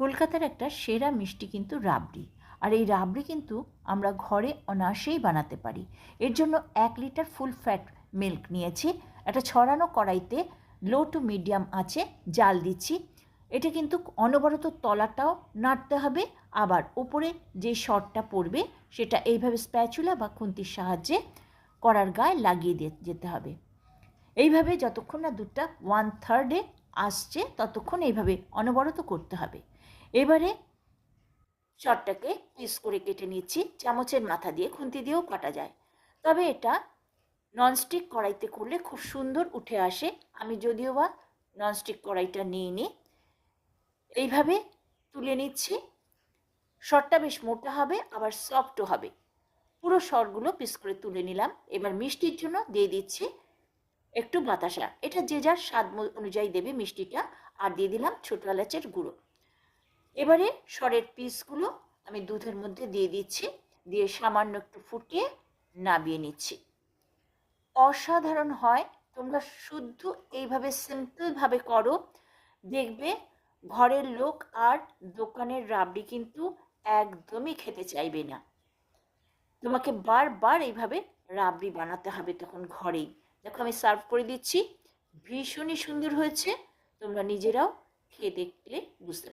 কলকাতার একটা সেরা মিষ্টি কিন্তু রাবড়ি। আর এই রাবড়ি কিন্তু আমরা ঘরে অনায়াসেই বানাতে পারি। এর জন্য 1 লিটার ফুল ফ্যাট মিল্ক নিয়েছি। একটা ছড়ানো কড়াইতে লো টু মিডিয়াম আঁচে জাল দিচ্ছি। এটা কিন্তু অনবরত তলাটাও নাড়তে হবে, আবার উপরে যে সরটা পড়বে সেটা এইভাবে স্প্যাচুলা বা খুন্তির সাহায্যে কড়ার গায়ে লাগিয়ে যেতে হবে। এইভাবে যতক্ষণ না দুধটা 1/3 আসছে ততক্ষণ এইভাবে অনবরত করতে হবে। এবারে সরটাকে পিস করে কেটে নিচ্ছি। চামচের মাথা দিয়ে, খুন্তি দিয়েও কাটা যায়, তবে এটা ননস্টিক কড়াইতে করলে খুব সুন্দর উঠে আসে। আমি যদিও বা ননস্টিক কড়াইটা নিইনি। এইভাবে তুলে নিচ্ছি। সরটা বেশ মোটা হবে, আবার সফটও হবে। পুরো সরগুলো পিস করে তুলে নিলাম। এবার মিষ্টির জন্য দিয়ে দিচ্ছি একটু বাতাসা। এটা যে যার স্বাদ অনুযায়ী দেবে মিষ্টিটা। আর দিয়ে দিলাম ছোটো এলাচের গুঁড়ো। এবারে সরের পিসগুলো আমি দুধের মধ্যে দিয়ে দিচ্ছি, দিয়ে সামান্য একটু ফুটিয়ে নামিয়ে নিচ্ছি। অসাধারণ হয়। তোমরা শুদ্ধ এইভাবে সিম্পলভাবে করো, দেখবে ঘরের লোক আর দোকানের রাবড়ি কিন্তু একদমই খেতে চাইবে না। তোমাকে বারবার এইভাবে রাবড়ি বানাতে হবে তখন ঘরেই। দেখো আমি সার্ভ করে দিচ্ছি। ভীষণই সুন্দর হয়েছে। তোমরা নিজেরাও খেয়ে দেখলে বুঝতে